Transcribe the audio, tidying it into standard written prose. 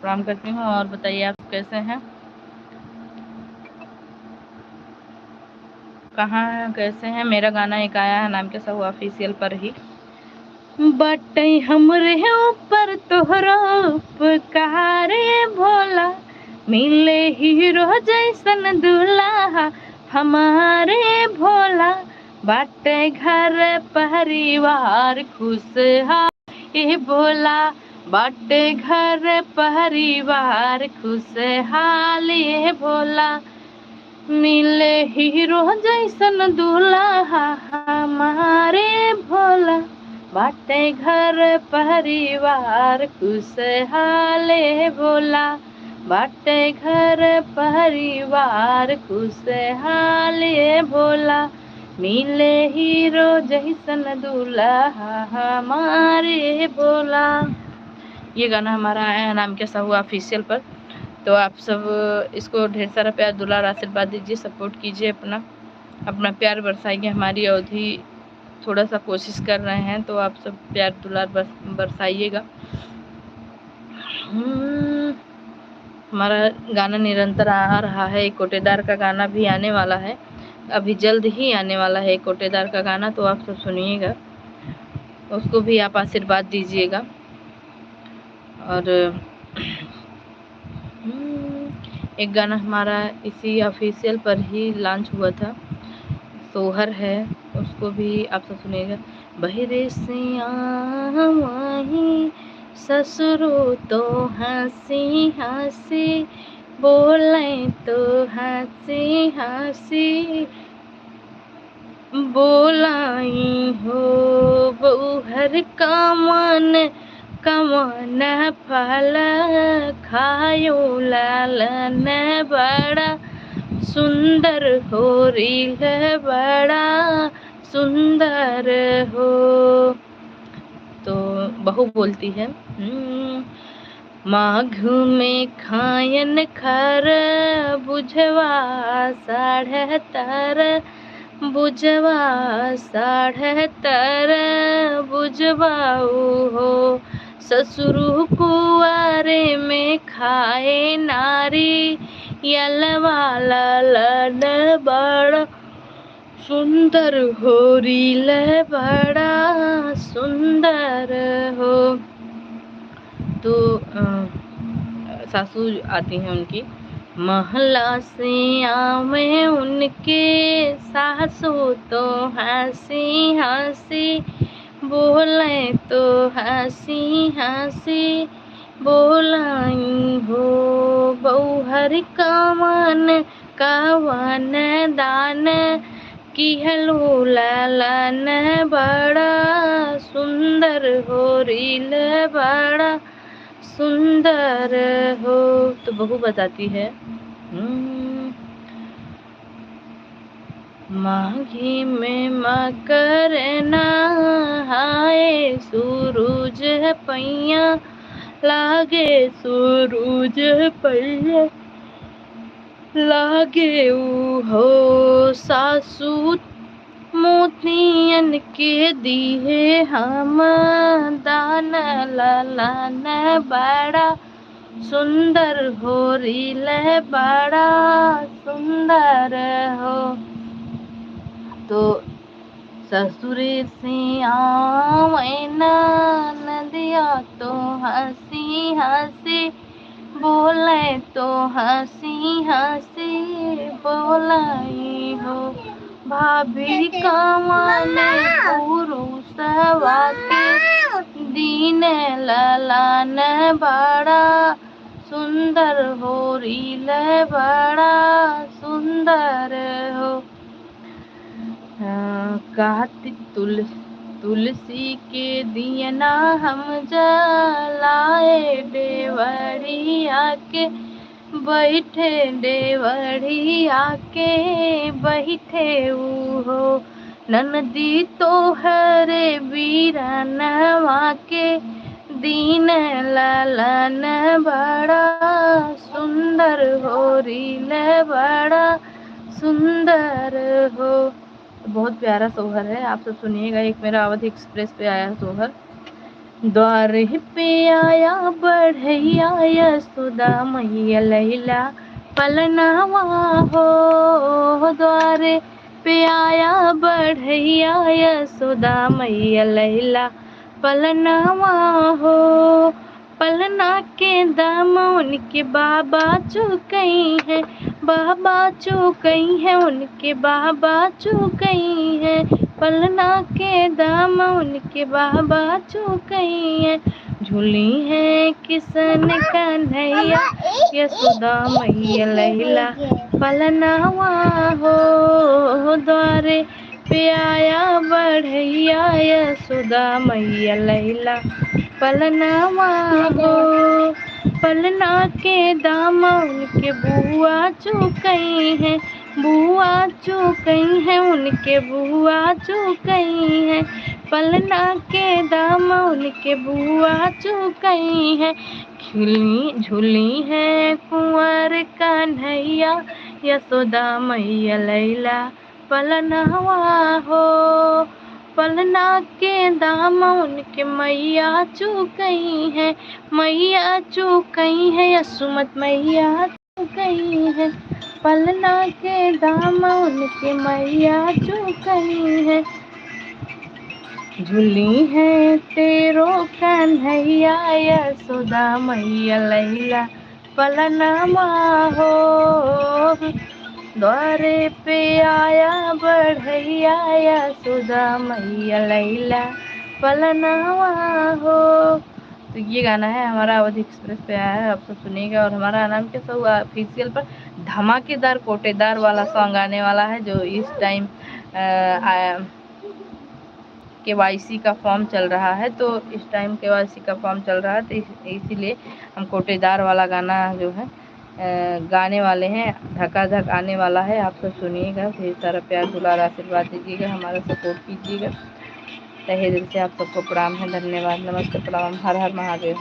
प्रणाम करती हूँ। और बताइए आप कैसे हैं, कहाँ हैं, कैसे हैं। मेरा गाना एक आया है नाम के साथ ऑफिशियल पर ही। बटे हमरे ऊपर तोहरा उपकार भोला, मिले हीरो जैसन दूल्हा हमारे भोला। बाटे घर परिवार खुशहाल ए भोला, बाटे घर परिवार खुशहाल ए भोला। मिले हीरो जैसन दूल्हा हमारे भोला, बाटे घर परिवार खुशहाल भोला, बाटे घर परिवार खुशहाल भोला। मिले हीरो जैसन दूल्हा हमारे भोला। ये गाना हमारा आया है नाम के साहू ऑफिशियल पर। तो आप सब इसको ढेर सारा प्यार दुलार आशीर्वाद दीजिए, सपोर्ट कीजिए, अपना प्यार बरसाइए। हमारी अवधि थोड़ा सा कोशिश कर रहे हैं, तो आप सब प्यार दुलार बरसाइएगा। हमारा गाना निरंतर आ रहा है। एक कोटेदार का गाना भी आने वाला है, अभी जल्द ही आने वाला है एक कोटेदार का गाना, तो आप सब सुनिएगा, उसको भी आप आशीर्वाद दीजिएगा। और एक गाना हमारा इसी ऑफिशियल पर ही लॉन्च हुआ था, सोहर है, उसको भी आप सब सुनिएगा। बहरे से वही ससुरो तो हंसी हंसी, बोले तो हंसी हंसी, बोलाई हो बहुहर का मन कमन फल खायो लालन बड़ा सुंदर हो रील बड़ा सुंदर हो। तो बहू बोलती है, माघ में खायन खर बुझवा साढ़े तर, बुझवा साढ़े तर बुझवाऊ हो। ससुरु कुआरे में खाए नारी, यलवाला लन बड़ा सुंदर हो रील बड़ा सुंदर हो। तो सासू आती हैं उनकी, महला से आवे उनके सासू तो हंसी हंसी, बोले तो हंसी हंसी, बोलाई हो बहुहर का मन कवन दान, की हलू लालन बड़ा सुंदर हो रील बड़ा सुंदर हो। तो बहू बताती है, माघी में मकर नहाए सूरज पैया, लागे सूरज पैया लागे हो। सासू मोतियन के दिए हम दान, लालन बड़ा सुंदर हो रील बड़ा सुंदर हो। तो ससुरे से आवे नदिया तो हंसी हंसी, बोले तो हंसी हंसी, बोलाई हो भाभी कवन पुरुषवा के दीन, ललन बड़ा सुंदर हो रील बड़ा सुंदर हो। कार्तिक तुलसी के दियना हम जलाए, देवरिया के बैठे देवरिया के बैठे हो। ननदी तोहरे बीरनवा के दीन, ललन बड़ा सुंदर हो रील बड़ा सुंदर हो। बहुत प्यारा सोहर है, आप सब सुनिएगा। एक मेरा अवधि एक्सप्रेस पे आया सोहर, द्वारे पे आया बढ़ैया यशोदा मैया लैला पलनावा हो। द्वारे पे आया बढ़ैया यशोदा मैया लैला पलनावा हो। पलना के दाम उनके बाबा चुकई है, बाबा चुकई है, उनके बाबा चुकई है। पलना के दाम उनके बाबा चुकई है। झूली है किशन कन्हैया यशोदा मैया लैला पलनावा हो। द्वारे पे आया बढ़ैया यशोदा मैया लैला पलनावा हो। पलना के दाम उनके बुआ चुकई है, बुआ चुकई है, उनके बुआ चुकई है। पलना के दाम उनके बुआ चुकई है। झूली है कुंवर कन्हैया यशोदा मैया लैला पलनावा हो। पलना के दाम उनके मैया चुकई है, मैया चुकई है, यशोमत मैया चुकई है। पलना के दाम उनके मैया चुकई है। झूली है तेरो कन्हैया यशोदा मैया लैला पलनावा हो। द्वारे पे आया बढ़ैया यशोदा मैया लैला पलनावा हो। तो ये गाना है हमारा अवधि एक्सप्रेस पे आया है, आप सब सुनिएगा। और हमारा नाम कैसा हुआ ऑफिशियल पर धमाकेदार कोटेदार वाला सॉन्ग आने वाला है, जो इस टाइम KYC का फॉर्म चल रहा है। तो इस टाइम KYC का फॉर्म चल रहा है, तो इसीलिए हम कोटेदार वाला गाना जो है गाने वाले हैं। धकाधक आने वाला है, आप सब सुनिएगा। ढेर सारा प्यार दुलार आशीर्वाद दीजिएगा, हमारा सपोर्ट कीजिएगा। तहे दिल से आप सबको प्रणाम है, धन्यवाद, नमस्ते, प्रणाम, हर हर महादेव।